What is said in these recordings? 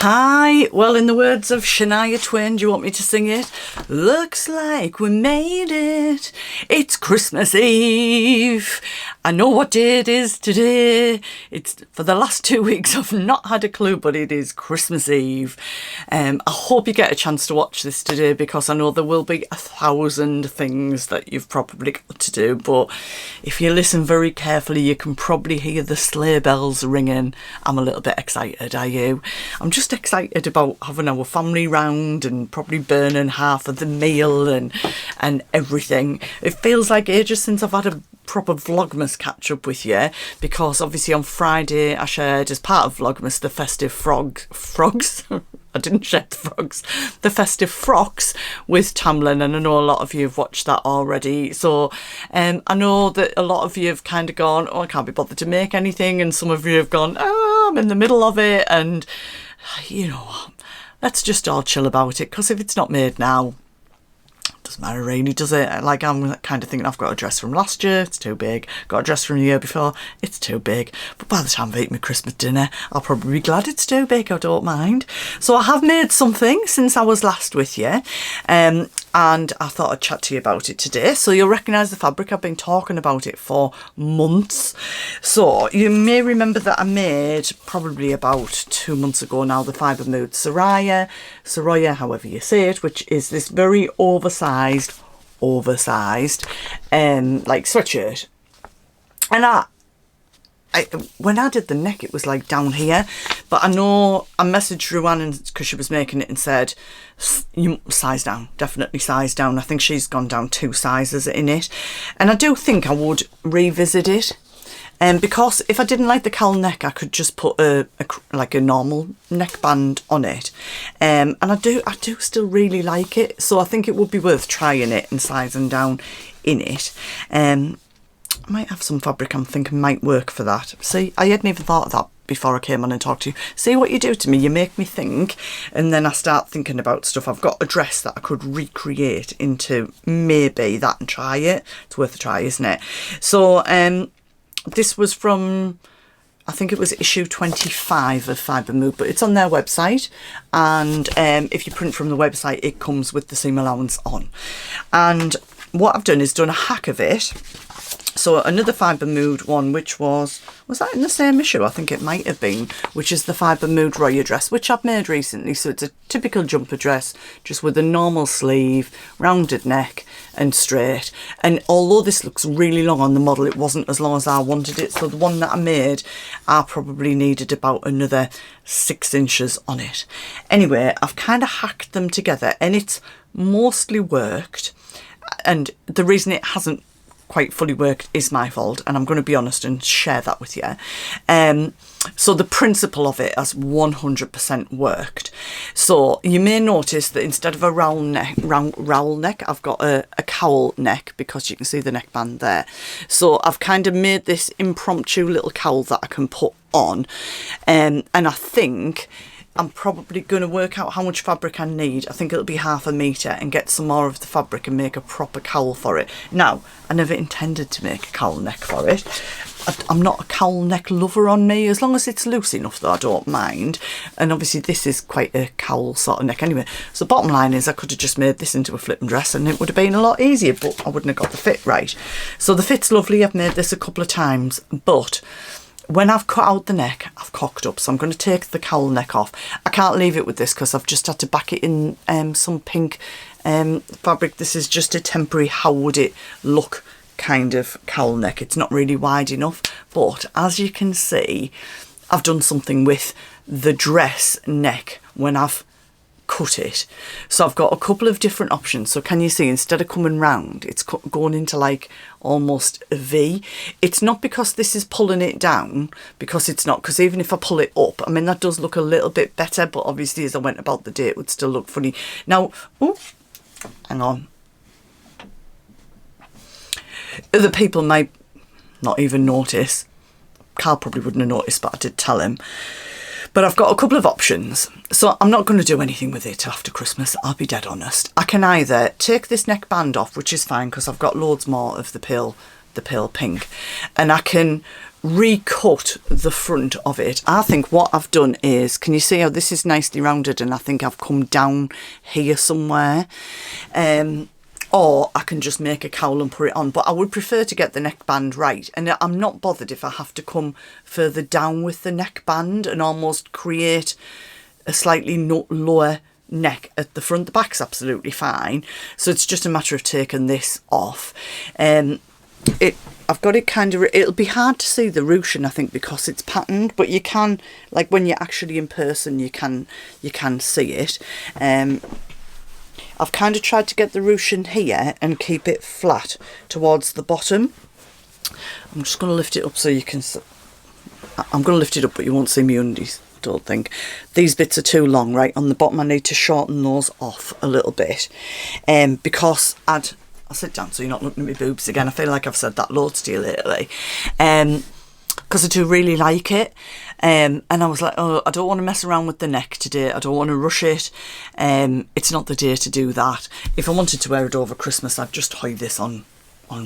Hi, well, in the words of Shania Twain, do you want me to sing it? Looks like we made it. It's Christmas Eve. I know what day it is today. It's for the last 2 weeks I've not had a clue, but it is Christmas Eve. I hope you get a chance to watch this today because I know there will be 1,000 things that you've probably got to do, but if you listen very carefully you can probably hear the sleigh bells ringing. I'm a little bit excited, are you? I'm just excited about having our family round and probably burning half of the meal and everything. It feels like ages since I've had a proper Vlogmas catch up with you, because obviously on Friday I shared as part of Vlogmas the festive frogs I didn't share the frogs, the festive frocks with Tamlin, and I know a lot of you have watched that already. So I know that a lot of you have kind of gone, oh, I can't be bothered to make anything, and some of you have gone, oh, I'm in the middle of it, and you know what, let's just all chill about it, because if it's not made now, doesn't matter really, does it? Like, I'm kind of thinking I've got a dress from last year, it's too big. Got a dress from the year before, it's too big. But by the time I've eaten my Christmas dinner, I'll probably be glad it's too big, I don't mind. So I have made something since I was last with you, and I thought I'd chat to you about it today. So you'll recognise the fabric, I've been talking about it for months. So you may remember that I made, probably about 2 months ago now, the FiberMood Soraya, however you say it, which is this very oversized like sweatshirt. And when I did the neck, it was like down here, but I know I messaged Ruan because she was making it and said, you size down, definitely size down. I think she's gone down 2 sizes in it, and I do think I would revisit it. Because if I didn't like the cowl neck, I could just put like a normal neckband on it, and I do still really like it. So I think it would be worth trying it and sizing down in it. I might have some fabric I'm thinking might work for that. See, I hadn't even thought of that before I came on and talked to you. See what you do to me, you make me think, and then I start thinking about stuff. I've got a dress that I could recreate into maybe that and try it. It's worth a try, isn't it? So this was from, I think it was issue 25 of FiberMood, but it's on their website, and if you print from the website it comes with the seam allowance on. And what I've done is done a hack of it. So another FiberMood one, which was that in the same issue? I think it might have been, which is the FiberMood Roya dress, which I've made recently. So it's a typical jumper dress, just with a normal sleeve, rounded neck and straight. And although this looks really long on the model, it wasn't as long as I wanted it. So the one that I made, I probably needed about another 6 inches on it. Anyway, I've kind of hacked them together and it's mostly worked. And the reason it hasn't quite fully worked is my fault, and I'm going to be honest and share that with you. So the principle of it has 100% worked. So you may notice that instead of a rowl neck, I've got a cowl neck, because you can see the neckband there. So I've kind of made this impromptu little cowl that I can put on, and I think I'm probably going to work out how much fabric I need. I think it'll be 1/2 metre, and get some more of the fabric and make a proper cowl for it. Now, I never intended to make a cowl neck for it. I'm not a cowl neck lover on me. As long as it's loose enough though, I don't mind. And obviously this is quite a cowl sort of neck anyway. So bottom line is I could have just made this into a flipping dress and it would have been a lot easier, but I wouldn't have got the fit right. So the fit's lovely. I've made this a couple of times, but when I've cut out the neck, I've cocked up. So I'm going to take the cowl neck off. I can't leave it with this because I've just had to back it in some pink fabric. This is just a temporary how would it look kind of cowl neck. It's not really wide enough, but as you can see, I've done something with the dress neck when I've cut it. So I've got a couple of different options. So can you see, instead of coming round, it's going into like almost a V. It's not because this is pulling it down, because it's not, because even if I pull it up, I mean, that does look a little bit better, but obviously as I went about the day it would still look funny. Now, oh, hang on. Other people might not even notice. Carl probably wouldn't have noticed, but I did tell him. But I've got a couple of options. So I'm not going to do anything with it after Christmas, I'll be dead honest. I can either take this neckband off, which is fine because I've got loads more of the pill the pale pink, and I can recut the front of it. I think what I've done is, can you see how this is nicely rounded, and I think I've come down here somewhere, or I can just make a cowl and put it on, but I would prefer to get the neckband right, and I'm not bothered if I have to come further down with the neckband and almost create a slightly lower neck at the front. The back's absolutely fine, so it's just a matter of taking this off. I've got it kind of, it'll be hard to see the ruching, I think, because it's patterned, but you can, like when you're actually in person, you can see it. I've kind of tried to get the ruching here and keep it flat towards the bottom. I'm just going to lift it up so you can, I'm going to lift it up, but you won't see me undies, I don't think. These bits are too long, right, on the bottom. I need to shorten those off a little bit, because I'll sit down so you're not looking at my boobs again. I feel like I've said that loads to you lately. Because I do really like it. And I was like, oh, I don't want to mess around with the neck today. I don't want to rush it. It's not the day to do that. If I wanted to wear it over Christmas, I'd just tie this on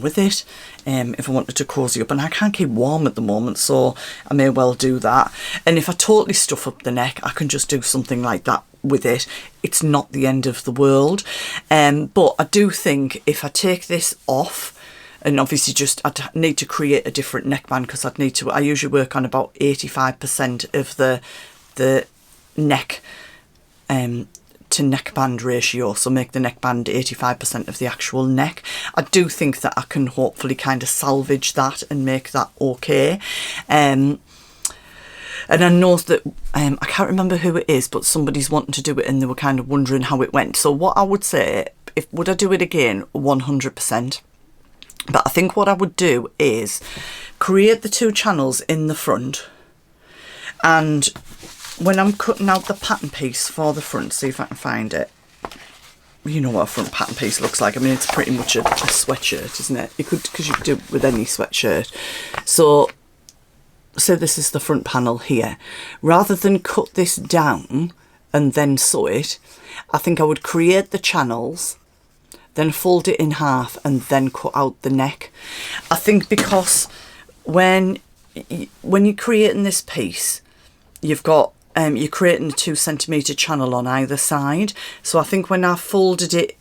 with it. If I wanted to cozy up. And I can't keep warm at the moment, so I may well do that. And if I totally stuff up the neck, I can just do something like that with it. It's not the end of the world, but I do think if I take this off, and obviously I'd need to create a different neckband, because I usually work on about 85% of the neck to neckband ratio, so make the neckband 85% of the actual neck. I do think that I can hopefully kind of salvage that and make that okay. And I know that, I can't remember who it is, but somebody's wanting to do it and they were kind of wondering how it went. So what I would say, would I do it again? 100%. But I think what I would do is create the 2 channels in the front. And when I'm cutting out the pattern piece for the front, see if I can find it. You know what a front pattern piece looks like. I mean, it's pretty much a sweatshirt, isn't it? Because you could do it with any sweatshirt. So this is the front panel here. Rather than cut this down and then sew it, I think I would create the channels, then fold it in half and then cut out the neck. I think because when you're creating this piece, you've got you're creating a 2 centimetre channel on either side. So I think when I folded it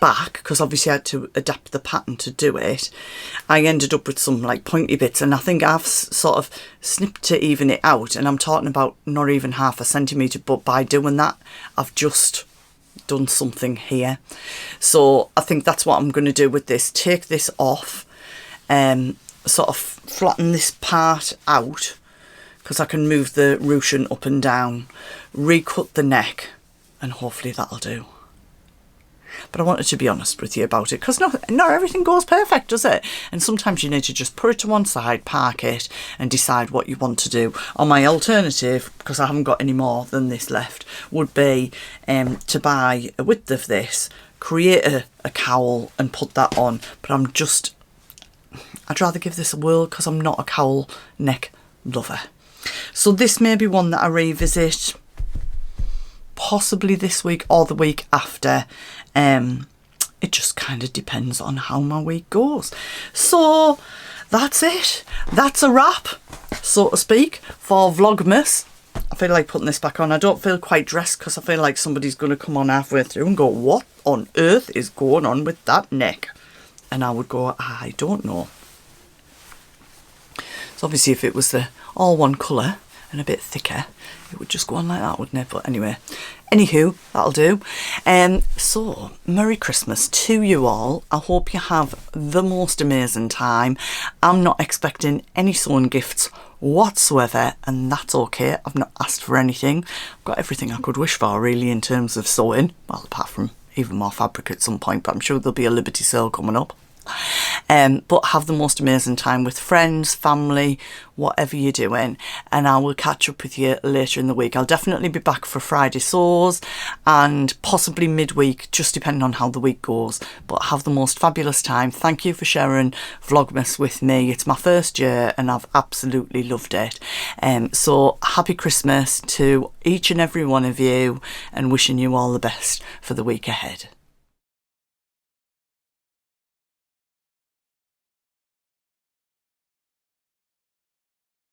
back, because obviously I had to adapt the pattern to do it, I ended up with some like pointy bits, and I think I've sort of snipped to even it out, and I'm talking about not even half a centimetre, but by doing that I've just done something here. So I think that's what I'm going to do with this. Take this off, sort of flatten this part out, because I can move the ruching up and down, recut the neck, and hopefully that'll do. But I wanted to be honest with you about it, because not everything goes perfect, does it? And sometimes you need to just put it to one side, park it, and decide what you want to do. Or my alternative, because I haven't got any more than this left, would be to buy a width of this, create a cowl and put that on. But I'd rather give this a whirl, because I'm not a cowl neck lover. So this may be one that I revisit possibly this week or the week after. It just kind of depends on how my week goes. So that's it. That's a wrap, so to speak, for Vlogmas. I feel like putting this back on. I don't feel quite dressed, because I feel like somebody's going to come on halfway through and go, what on earth is going on with that neck? And I would go, I don't know. So obviously if it was the all one colour and a bit thicker, it would just go on like that, wouldn't it? But anyway, anywho, that'll do. So Merry Christmas to you all. I hope you have the most amazing time. I'm not expecting any sewing gifts whatsoever, and that's okay. I've not asked for anything. I've got everything I could wish for, really, in terms of sewing, well, apart from even more fabric at some point, but I'm sure there'll be a Liberty sale coming up. But have the most amazing time with friends, family, whatever you're doing, and I will catch up with you later in the week. I'll definitely be back for Friday sews and possibly midweek, just depending on how the week goes. But have the most fabulous time. Thank you for sharing Vlogmas with me. It's my first year and I've absolutely loved it. So happy Christmas to each and every one of you, and wishing you all the best for the week ahead.